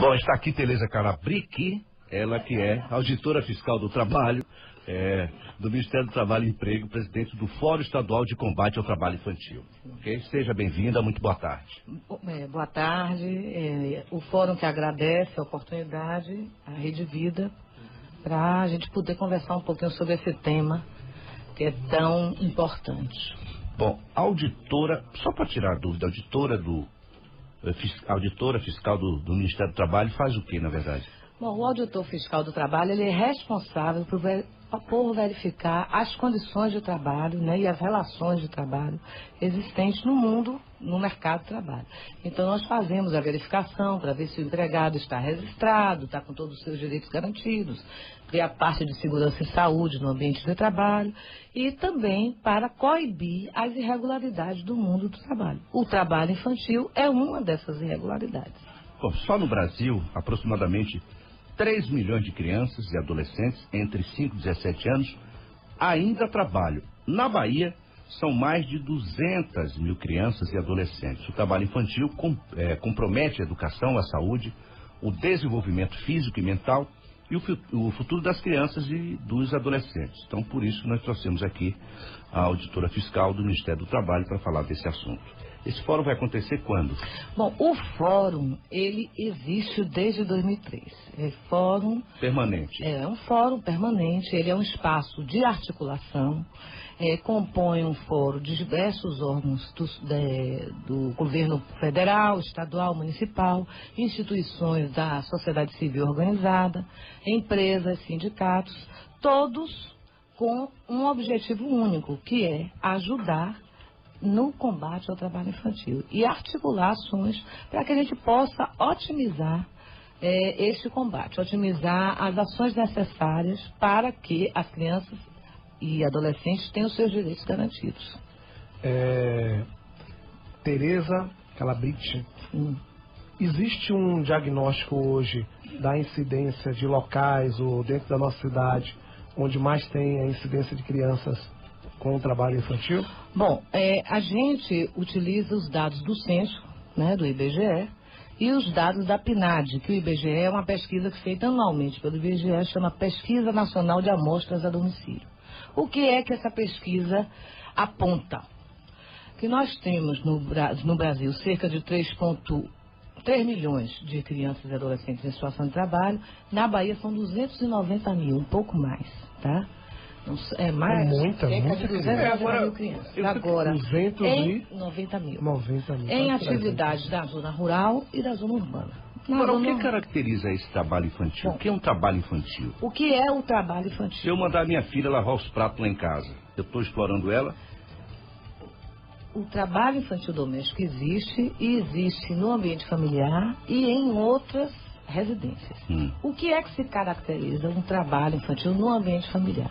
Bom, está aqui Tereza Calabric, ela que é auditora fiscal do trabalho, do Ministério do Trabalho e Emprego, presidente do Fórum Estadual de Combate ao Trabalho Infantil. Ok? Seja bem-vinda, muito boa tarde. Boa tarde, o Fórum que agradece a oportunidade, a Rede Vida, para a gente poder conversar um pouquinho sobre esse tema que é tão importante. Bom, auditora, só para tirar a dúvida, auditora fiscal do Ministério do Trabalho faz o que, na verdade? Bom, o auditor fiscal do trabalho, ele é responsável por verificar as condições de trabalho, né, e as relações de trabalho existentes no mundo, no mercado de trabalho. Então, nós fazemos a verificação para ver se o empregado está registrado, está com todos os seus direitos garantidos, ver a parte de segurança e saúde no ambiente de trabalho e também para coibir as irregularidades do mundo do trabalho. O trabalho infantil é uma dessas irregularidades. Bom, só no Brasil, aproximadamente 3 milhões de crianças e adolescentes entre 5 e 17 anos ainda trabalham. Na Bahia, são mais de 200 mil crianças e adolescentes. O trabalho infantil compromete a educação, a saúde, o desenvolvimento físico e mental e o futuro das crianças e dos adolescentes. Então, por isso, nós trouxemos aqui a auditora fiscal do Ministério do Trabalho para falar desse assunto. Esse fórum vai acontecer quando? Bom, o fórum, ele existe desde 2003. É fórum... Permanente. É um fórum permanente, ele é um espaço de articulação, compõe um fórum de diversos órgãos do governo federal, estadual, municipal, instituições da sociedade civil organizada, empresas, sindicatos, todos com um objetivo único, que é ajudar no combate ao trabalho infantil e articular ações para que a gente possa otimizar este combate, otimizar as ações necessárias para que as crianças e adolescentes tenham seus direitos garantidos. Tereza Calabric, existe um diagnóstico hoje da incidência de locais ou dentro da nossa cidade onde mais tem a incidência de crianças com o trabalho infantil? Bom, a gente utiliza os dados do censo, né, do IBGE, e os dados da PNAD, que o IBGE é uma pesquisa feita anualmente pelo IBGE, chama Pesquisa Nacional de Amostras a Domicílio. O que é que essa pesquisa aponta? Que nós temos no Brasil cerca de 3 milhões de crianças e adolescentes em situação de trabalho. Na Bahia são 290 mil, um pouco mais, tá? É mais, muita de 290 mil crianças. Agora, 290 mil. 90 mil. Em atividades da zona rural e da zona urbana. Agora, o que caracteriza esse trabalho infantil? Bom, o que é um trabalho infantil? O que é o trabalho infantil? Se eu mandar minha filha lavar os pratos lá em casa, eu estou explorando ela? O trabalho infantil doméstico existe e existe no ambiente familiar e em outras residências. O que é que se caracteriza um trabalho infantil no ambiente familiar?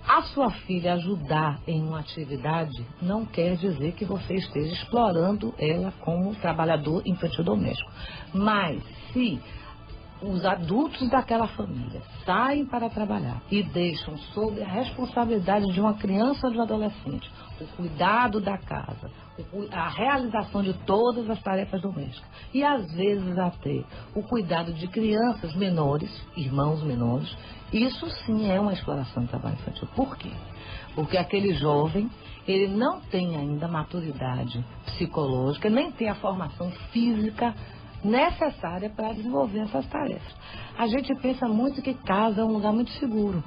A sua filha ajudar em uma atividade não quer dizer que você esteja explorando ela como trabalhador infantil doméstico. Mas se os adultos daquela família saem para trabalhar e deixam sob a responsabilidade de uma criança ou de um adolescente o cuidado da casa, a realização de todas as tarefas domésticas e às vezes até o cuidado de crianças menores, irmãos menores, isso sim é uma exploração de trabalho infantil. Por quê? Porque aquele jovem, ele não tem ainda maturidade psicológica, nem tem a formação física necessária para desenvolver essas tarefas. A gente pensa muito que casa é um lugar muito seguro,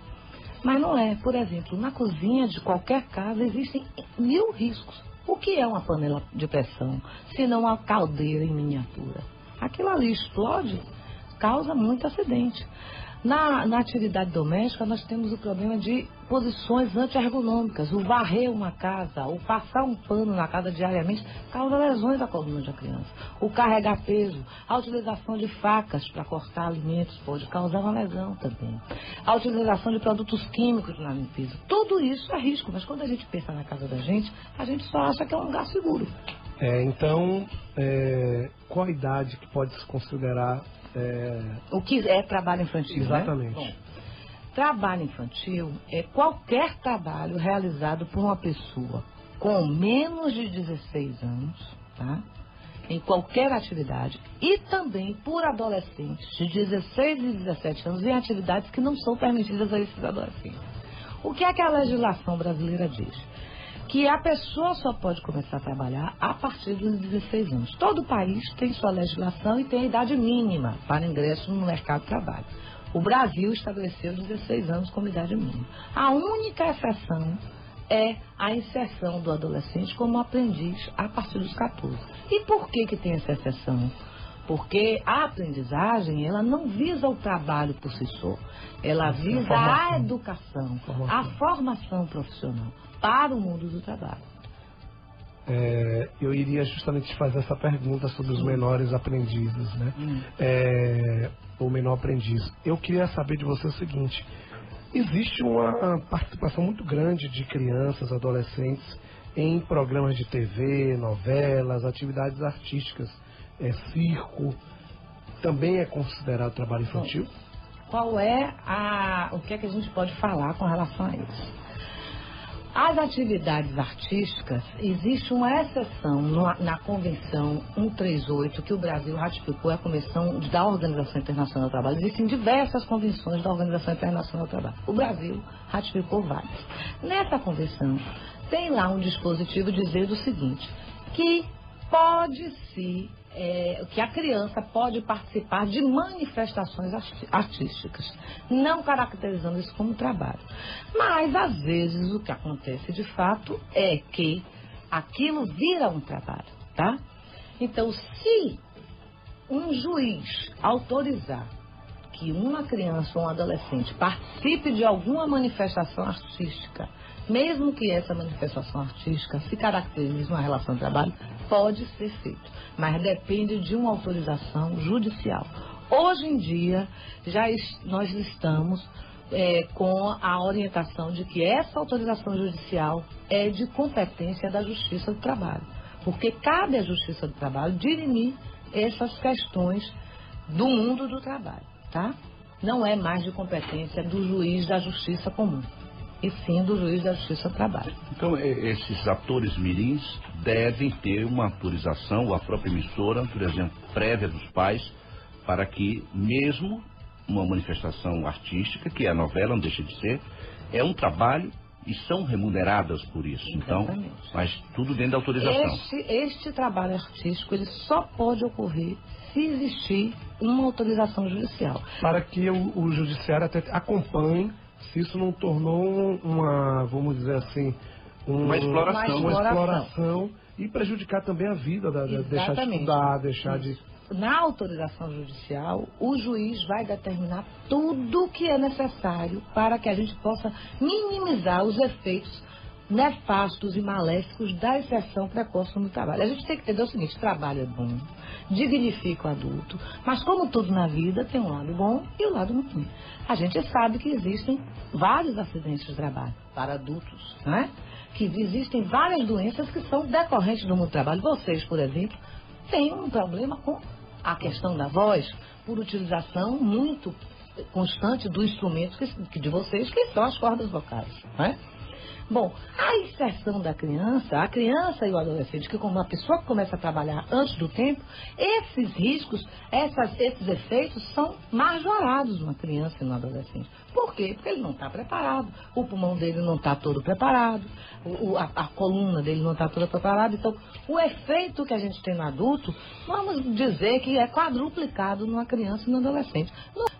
mas não é. Por exemplo, na cozinha de qualquer casa existem 1000 riscos. O que é uma panela de pressão, se não uma caldeira em miniatura? Aquilo ali explode, causa muito acidente. Na atividade doméstica, nós temos o problema de posições anti-ergonômicas. O varrer uma casa, o passar um pano na casa diariamente, causa lesões à coluna da criança. O carregar peso, a utilização de facas para cortar alimentos pode causar uma lesão também. A utilização de produtos químicos na limpeza. Tudo isso é risco, mas quando a gente pensa na casa da gente, a gente só acha que é um lugar seguro. Então, qual a idade que pode se considerar... O que é trabalho infantil? Exatamente. Né? Bom, trabalho infantil é qualquer trabalho realizado por uma pessoa com menos de 16 anos, tá? em qualquer atividade, e também por adolescentes de 16 e 17 anos em atividades que não são permitidas a esses adolescentes. O que é que a legislação brasileira diz? Que a pessoa só pode começar a trabalhar a partir dos 16 anos. Todo país tem sua legislação e tem a idade mínima para ingresso no mercado de trabalho. O Brasil estabeleceu 16 anos como idade mínima. A única exceção é a inserção do adolescente como aprendiz a partir dos 14. E por que tem essa exceção? Porque a aprendizagem, ela não visa o trabalho por si só. Ela visa a educação, a formação profissional para o mundo do trabalho. Eu iria justamente te fazer essa pergunta sobre os menores aprendizes, né? O menor aprendiz. Eu queria saber de você o seguinte: existe uma participação muito grande de crianças, adolescentes em programas de TV, novelas, atividades artísticas, circo. Também é considerado trabalho infantil? O que é que a gente pode falar com relação a isso? As atividades artísticas, existe uma exceção na Convenção 138 que o Brasil ratificou, é a Convenção da Organização Internacional do Trabalho. Existem diversas convenções da Organização Internacional do Trabalho. O Brasil ratificou várias. Nessa convenção, tem lá um dispositivo dizendo o seguinte, que que a criança pode participar de manifestações artísticas, não caracterizando isso como trabalho. Mas, às vezes, o que acontece de fato é que aquilo vira um trabalho, tá? Então, se um juiz autorizar que uma criança ou um adolescente participe de alguma manifestação artística, mesmo que essa manifestação artística se caracterize uma relação de trabalho, pode ser feito, mas depende de uma autorização judicial. Hoje em dia, nós estamos com a orientação de que essa autorização judicial é de competência da Justiça do Trabalho, porque cabe à Justiça do Trabalho dirimir essas questões do mundo do trabalho, tá? Não é mais de competência do juiz da Justiça Comum, e sim do juiz da Justiça do Trabalho. Então, esses atores mirins devem ter uma autorização, ou a própria emissora, por exemplo, prévia dos pais, para que mesmo uma manifestação artística, que é a novela, não deixa de ser, é um trabalho e são remuneradas por isso. Exatamente. Então, mas tudo dentro da autorização. Este trabalho artístico, ele só pode ocorrer se existir uma autorização judicial. Para que o judiciário até acompanhe se isso não tornou vamos dizer assim, uma exploração e prejudicar também a vida, deixar de estudar, deixar de... Na autorização judicial, o juiz vai determinar tudo o que é necessário para que a gente possa minimizar os efeitos nefastos e maléficos da inserção precoce no trabalho. A gente tem que entender o seguinte: trabalho é bom, dignifica o adulto, mas como tudo na vida, tem um lado bom e o lado ruim. A gente sabe que existem vários acidentes de trabalho para adultos, né? Que existem várias doenças que são decorrentes do mundo do trabalho. Vocês, por exemplo, têm um problema com a questão da voz, por utilização muito constante do instrumento de vocês, que são as cordas vocais, né? Bom, a inserção da criança, a criança e o adolescente, que como uma pessoa que começa a trabalhar antes do tempo, esses riscos, esses efeitos são majorados numa criança e no adolescente. Por quê? Porque ele não está preparado, o pulmão dele não está todo preparado, a coluna dele não está toda preparada. Então, o efeito que a gente tem no adulto, vamos dizer que é quadruplicado numa criança e no adolescente.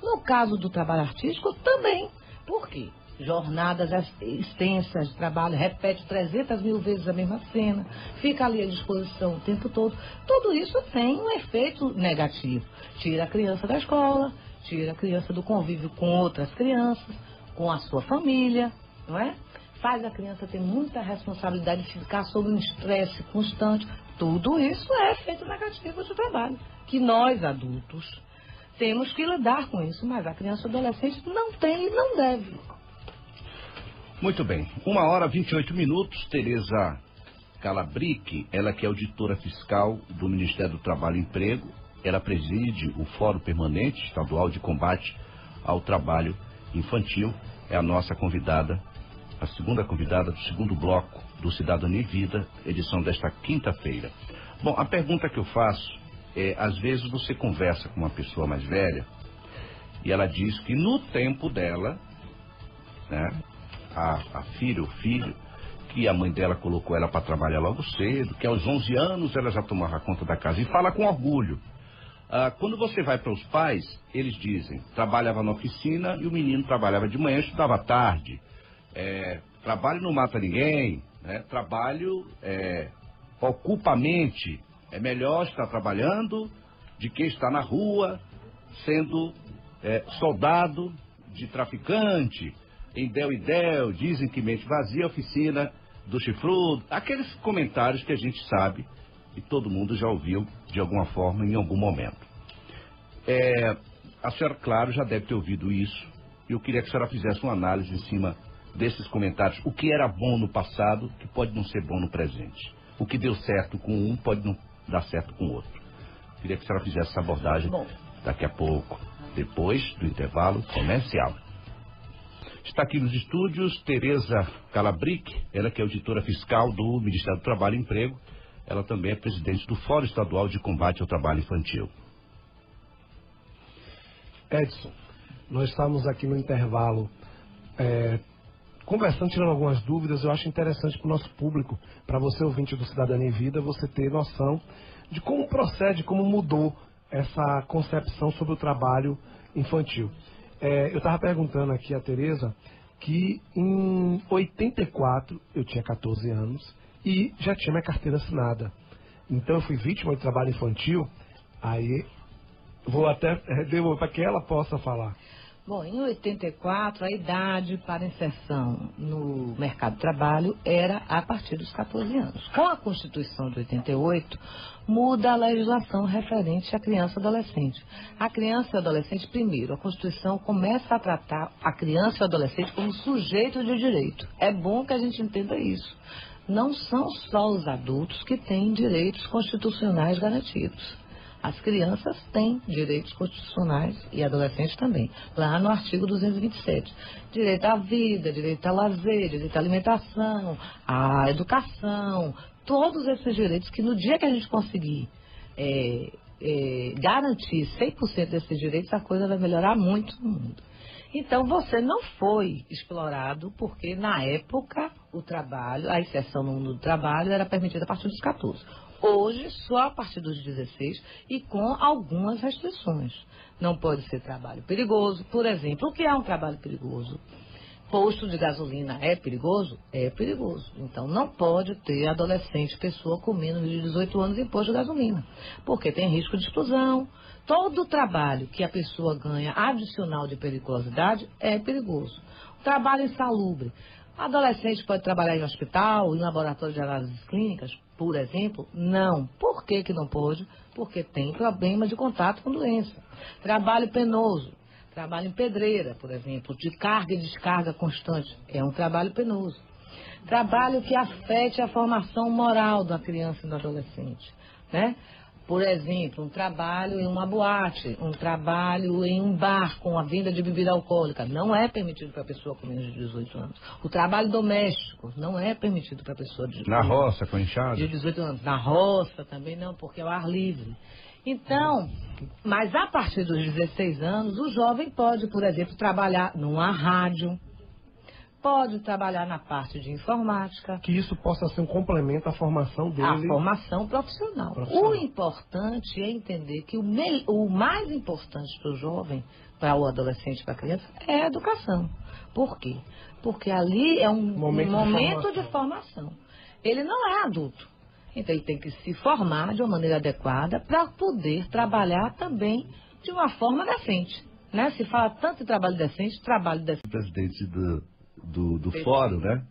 No caso do trabalho artístico, também. Por quê? Jornadas extensas de trabalho, repete 300 mil vezes a mesma cena, fica ali à disposição o tempo todo. Tudo isso tem um efeito negativo. Tira a criança da escola, tira a criança do convívio com outras crianças, com a sua família, não é? Faz a criança ter muita responsabilidade de ficar sob um estresse constante. Tudo isso é efeito negativo do trabalho, que nós adultos temos que lidar com isso, mas a criança e o adolescente não tem e não deve. Muito bem, 1h28. Tereza Calabric, ela que é auditora fiscal do Ministério do Trabalho e Emprego, ela preside o Fórum Permanente Estadual de Combate ao Trabalho Infantil, é a nossa convidada, a segunda convidada do segundo bloco do Cidadania e Vida, edição desta quinta-feira. Bom, a pergunta que eu faço é, às vezes você conversa com uma pessoa mais velha e ela diz que no tempo dela, né, a filha ou filho, que a mãe dela colocou ela para trabalhar logo cedo, que aos 11 anos ela já tomava conta da casa e fala com orgulho. Quando você vai para os pais, eles dizem, trabalhava na oficina e o menino trabalhava de manhã, estudava à tarde. Trabalho não mata ninguém, né? Trabalho ocupa a mente. É melhor estar trabalhando de que estar na rua, sendo soldado de traficante, em del e del, dizem que mente vazia, oficina do chifrudo. Aqueles comentários que a gente sabe e todo mundo já ouviu de alguma forma em algum momento. A senhora, claro, já deve ter ouvido isso. Eu queria que a senhora fizesse uma análise em cima desses comentários. O que era bom no passado, que pode não ser bom no presente. O que deu certo com um, pode não dar certo com o outro. Queria que a senhora fizesse essa abordagem daqui a pouco, depois do intervalo comercial. Está aqui nos estúdios Tereza Calabric, ela que é auditora fiscal do Ministério do Trabalho e Emprego. Ela também é presidente do Fórum Estadual de Combate ao Trabalho Infantil. Edson, nós estamos aqui no intervalo conversando, tirando algumas dúvidas. Eu acho interessante para o nosso público, para você ouvinte do Cidadania em Vida, você ter noção de como procede, como mudou essa concepção sobre o trabalho infantil. Eu estava perguntando aqui a Tereza que em 84 eu tinha 14 anos e já tinha minha carteira assinada. Então eu fui vítima de trabalho infantil. Aí vou até devolver para que ela possa falar. Bom, em 84, a idade para inserção no mercado de trabalho era a partir dos 14 anos. Com a Constituição de 88, muda a legislação referente à criança e adolescente. A criança e adolescente, primeiro, a Constituição começa a tratar a criança e o adolescente como sujeito de direito. É bom que a gente entenda isso. Não são só os adultos que têm direitos constitucionais garantidos. As crianças têm direitos constitucionais e adolescentes também, lá no artigo 227. Direito à vida, direito ao lazer, direito à alimentação, à educação, todos esses direitos que no dia que a gente conseguir garantir 100% desses direitos, a coisa vai melhorar muito no mundo. Então, você não foi explorado porque, na época, o trabalho, a inserção no mundo do trabalho era permitida a partir dos 14. Hoje, só a partir dos 16 e com algumas restrições. Não pode ser trabalho perigoso. Por exemplo, o que é um trabalho perigoso? Posto de gasolina é perigoso? É perigoso. Então, não pode ter adolescente, pessoa com menos de 18 anos em posto de gasolina, porque tem risco de explosão. Todo trabalho que a pessoa ganha adicional de periculosidade é perigoso. Trabalho insalubre. Adolescente pode trabalhar em hospital, em laboratório de análises clínicas, por exemplo? Não. Por que que não pode? Porque tem problema de contato com doença. Trabalho penoso. Trabalho em pedreira, por exemplo, de carga e descarga constante. É um trabalho penoso. Trabalho que afete a formação moral da criança e do adolescente, né? Por exemplo, um trabalho em uma boate, um trabalho em um bar com a venda de bebida alcoólica. Não é permitido para a pessoa com menos de 18 anos. O trabalho doméstico não é permitido para a pessoa na roça, com enxada? De 18 anos. Na roça também não, porque é o ar livre. Então, mas a partir dos 16 anos, o jovem pode, por exemplo, trabalhar numa rádio, pode trabalhar na parte de informática. Que isso possa ser um complemento à formação dele. A formação profissional. O importante é entender que o mais importante para o jovem, para o adolescente, para a criança, é a educação. Por quê? Porque ali é um momento de formação. Ele não é adulto. Então ele tem que se formar de uma maneira adequada para poder trabalhar também de uma forma decente. Né? Se fala tanto em trabalho decente, trabalho decente. Presidente do Fórum, né,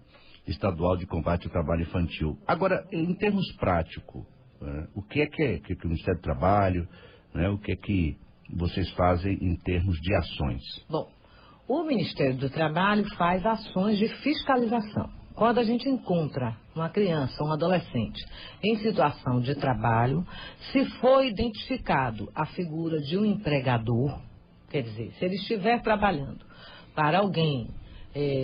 Estadual de Combate ao Trabalho Infantil. Agora, em termos práticos, o que é que o Ministério do Trabalho, né, o que é que vocês fazem em termos de ações? Bom, o Ministério do Trabalho faz ações de fiscalização. Quando a gente encontra uma criança, um adolescente em situação de trabalho, se for identificado a figura de um empregador, quer dizer, se ele estiver trabalhando para alguém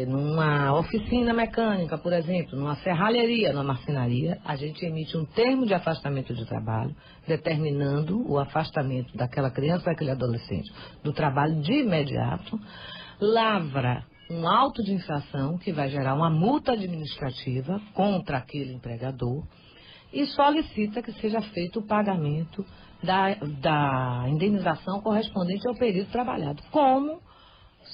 numa oficina mecânica, por exemplo, numa serralheria, numa marcenaria, a gente emite um termo de afastamento de trabalho, determinando o afastamento daquela criança, daquele adolescente, do trabalho de imediato, lavra um auto de infração que vai gerar uma multa administrativa contra aquele empregador e solicita que seja feito o pagamento da indenização correspondente ao período trabalhado, como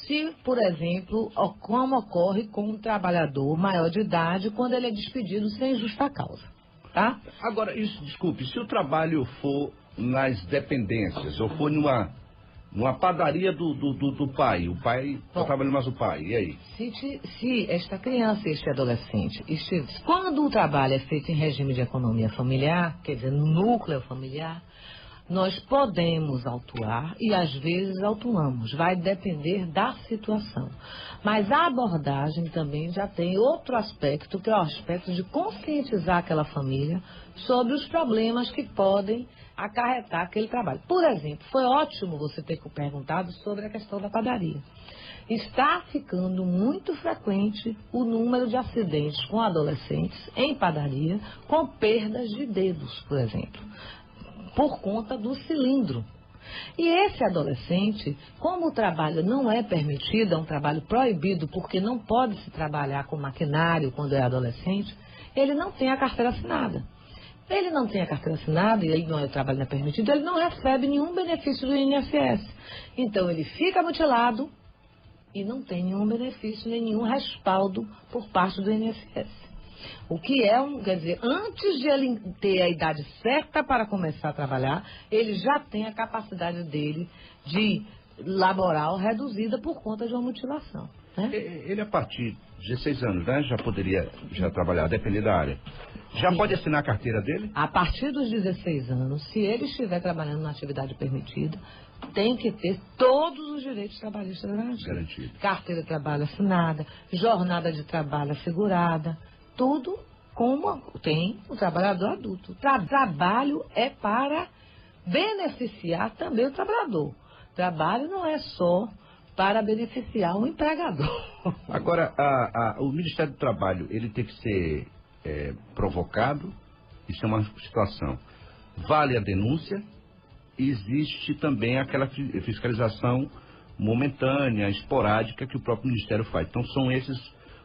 se, por exemplo, como ocorre com um trabalhador maior de idade quando ele é despedido sem justa causa, tá? Agora, desculpe, se o trabalho for nas dependências, ou for numa padaria do pai, o pai está trabalhando mais o pai, e aí? Se esta criança e este adolescente, quando o trabalho é feito em regime de economia familiar, quer dizer, no núcleo familiar, nós podemos autuar e às vezes autuamos, vai depender da situação. Mas a abordagem também já tem outro aspecto, que é o aspecto de conscientizar aquela família sobre os problemas que podem acarretar aquele trabalho. Por exemplo, foi ótimo você ter perguntado sobre a questão da padaria. Está ficando muito frequente o número de acidentes com adolescentes em padaria com perdas de dedos, por exemplo, por conta do cilindro. E esse adolescente, como o trabalho não é permitido, é um trabalho proibido, porque não pode se trabalhar com maquinário quando é adolescente, ele não tem a carteira assinada. Ele não tem a carteira assinada, e aí o trabalho não é permitido, ele não recebe nenhum benefício do INSS. Então ele fica mutilado e não tem nenhum benefício, nem nenhum respaldo por parte do INSS. O que quer dizer, antes de ele ter a idade certa para começar a trabalhar, ele já tem a capacidade dele de laboral reduzida por conta de uma mutilação. Né? Ele, a partir de 16 anos, né, já poderia trabalhar, depender da área. Já Sim. Pode assinar a carteira dele? A partir dos 16 anos, se ele estiver trabalhando na atividade permitida, tem que ter todos os direitos trabalhistas garantidos. Carteira de trabalho assinada, jornada de trabalho assegurada, tudo como tem o trabalhador adulto. Trabalho é para beneficiar também o trabalhador. Trabalho não é só para beneficiar o empregador. Agora, o Ministério do Trabalho, ele tem que ser provocado, isso é uma situação. Vale a denúncia, existe também aquela fiscalização momentânea, esporádica, que o próprio Ministério faz. Então, são esses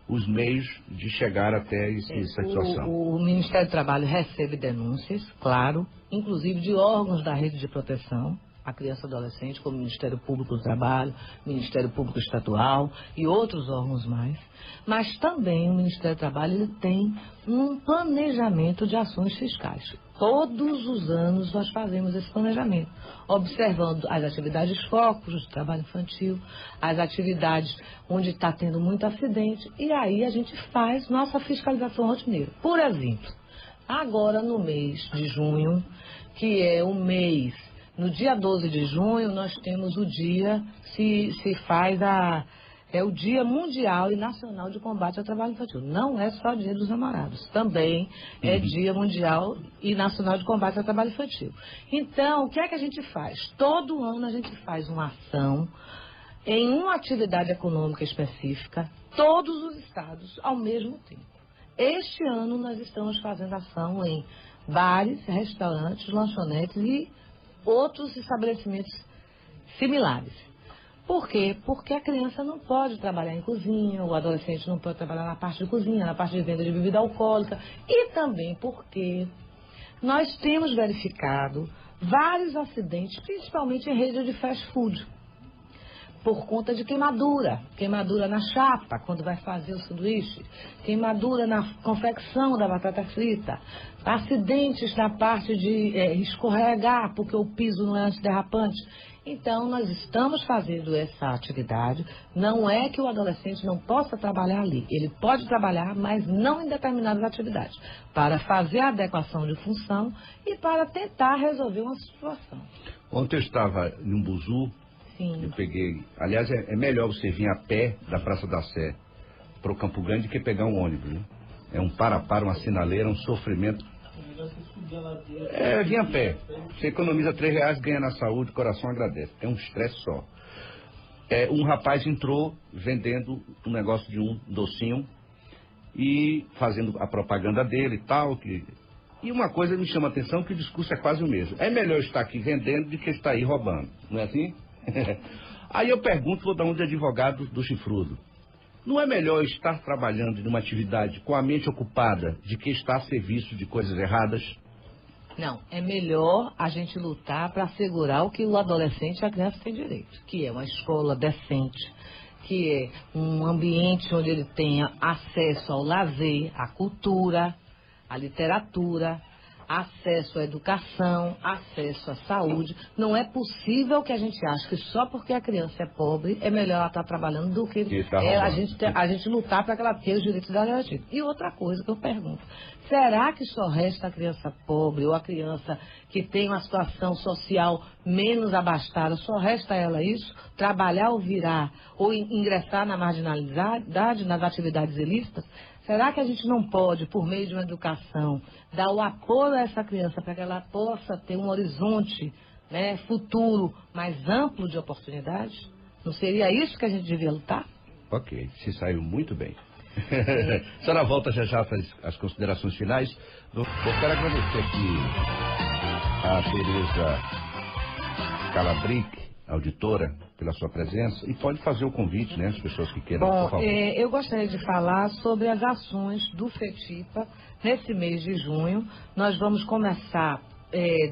os meios de chegar até essa situação. O Ministério do Trabalho recebe denúncias, claro, inclusive de órgãos da rede de proteção à criança e adolescente, como o Ministério Público do Trabalho, Ministério Público Estadual e outros órgãos mais. Mas também o Ministério do Trabalho ele tem um planejamento de ações fiscais. Todos os anos nós fazemos esse planejamento, observando as atividades focos do trabalho infantil, as atividades onde está tendo muito acidente, e aí a gente faz nossa fiscalização rotineira. Por exemplo, agora no mês de junho, que é o mês, no dia 12 de junho, nós temos o dia, é o Dia Mundial e Nacional de Combate ao Trabalho Infantil. Não é só Dia dos Namorados, também é Dia Mundial e Nacional de Combate ao Trabalho Infantil. Então, o que é que a gente faz? Todo ano a gente faz uma ação em uma atividade econômica específica, todos os estados ao mesmo tempo. Este ano nós estamos fazendo ação em bares, restaurantes, lanchonetes e outros estabelecimentos similares. Por quê? Porque a criança não pode trabalhar em cozinha, o adolescente não pode trabalhar na parte de cozinha, na parte de venda de bebida alcoólica, e também porque nós temos verificado vários acidentes, principalmente em rede de fast food, por conta de queimadura na chapa, quando vai fazer o sanduíche, queimadura na confecção da batata frita, acidentes na parte de escorregar, porque o piso não é antiderrapante. Então, nós estamos fazendo essa atividade. Não é que o adolescente não possa trabalhar ali. Ele pode trabalhar, mas não em determinadas atividades, para fazer a adequação de função e para tentar resolver uma situação. Ontem eu estava em um buzu. Sim. Eu peguei... Aliás, é melhor você vir a pé da Praça da Sé para o Campo Grande que pegar um ônibus, né? É um para, uma sinaleira, um sofrimento. Vir a pé. Você economiza R$3, ganha na saúde, o coração agradece. É um estresse só. Um rapaz entrou vendendo um negócio de um docinho e fazendo a propaganda dele e tal. E uma coisa me chama a atenção, que o discurso é quase o mesmo. É melhor estar aqui vendendo do que estar aí roubando, não é assim? Aí eu pergunto, vou dar um de advogado do chifrudo. Não é melhor estar trabalhando numa atividade com a mente ocupada de que estar a serviço de coisas erradas? Não, é melhor a gente lutar para assegurar o que o adolescente e a criança têm direito, que é uma escola decente, que é um ambiente onde ele tenha acesso ao lazer, à cultura, à literatura, acesso à educação, acesso à saúde. Não é possível que a gente ache que só porque a criança é pobre é melhor ela estar trabalhando do que a gente lutar para que ela tenha os direitos dela garantidos. E outra coisa que eu pergunto, será que só resta a criança pobre ou a criança que tem uma situação social menos abastada, só resta a ela isso? Trabalhar ou virar, ou ingressar na marginalidade, nas atividades ilícitas? Será que a gente não pode, por meio de uma educação, dar o apoio a essa criança para que ela possa ter um horizonte, né, futuro mais amplo de oportunidades? Não seria isso que a gente devia lutar? Ok, se saiu muito bem. A senhora volta já para as considerações finais. Eu quero agradecer aqui a Tereza Calabric, auditora, pela sua presença, e pode fazer o convite, né, as pessoas que queiram, por favor. Eu gostaria de falar sobre as ações do FETIPA nesse mês de junho. Nós vamos começar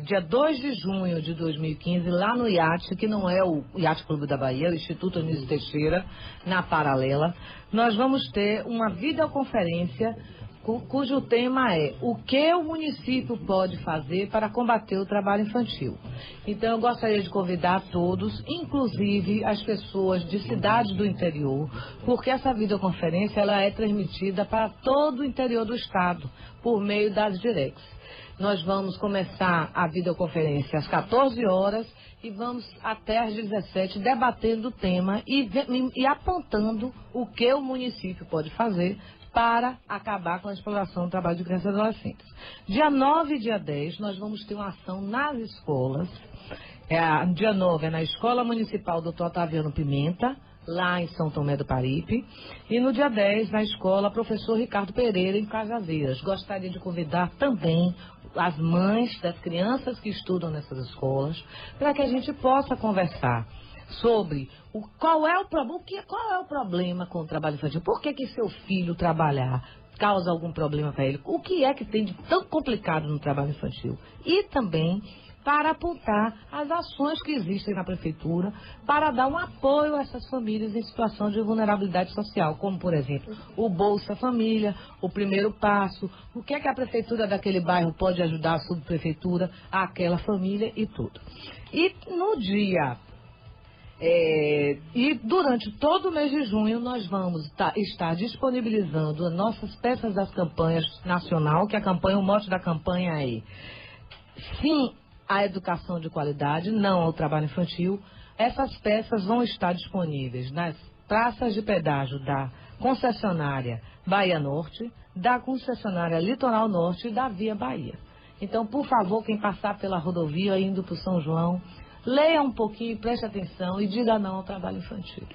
dia 2 de junho de 2015, lá no IAT, que não é o IAT Clube da Bahia, é o Instituto Anísio Teixeira, na Paralela. Nós vamos ter uma videoconferência cujo tema é o que o município pode fazer para combater o trabalho infantil. Então eu gostaria de convidar todos, inclusive as pessoas de cidades do interior, porque essa videoconferência ela é transmitida para todo o interior do estado, por meio das directs. Nós vamos começar a videoconferência às 14 horas e vamos até às 17 debatendo o tema e apontando o que o município pode fazer para acabar com a exploração do trabalho de crianças e adolescentes. Dia 9 e dia 10, nós vamos ter uma ação nas escolas. Dia 9 é na Escola Municipal Dr. Otaviano Pimenta, lá em São Tomé do Paripe. E no dia 10, na Escola Professor Ricardo Pereira, em Cajazeiras. Gostaria de convidar também as mães das crianças que estudam nessas escolas, para que a gente possa conversar sobre qual é o problema com o trabalho infantil. Por que seu filho trabalhar causa algum problema para ele? O que é que tem de tão complicado no trabalho infantil? E também para apontar as ações que existem na prefeitura para dar um apoio a essas famílias em situação de vulnerabilidade social, como, por exemplo, o Bolsa Família, o Primeiro Passo, o que é que a prefeitura daquele bairro pode ajudar a subprefeitura, aquela família e tudo. E no dia... e durante todo o mês de junho nós vamos estar disponibilizando as nossas peças das campanhas nacional, que o mote da campanha é sim à educação de qualidade, não ao trabalho infantil. Essas peças vão estar disponíveis nas praças de pedágio da concessionária Bahia Norte, da concessionária Litoral Norte e da Via Bahia. Então, por favor, quem passar pela rodovia indo para o São João, leia um pouquinho, preste atenção e diga não ao trabalho infantil.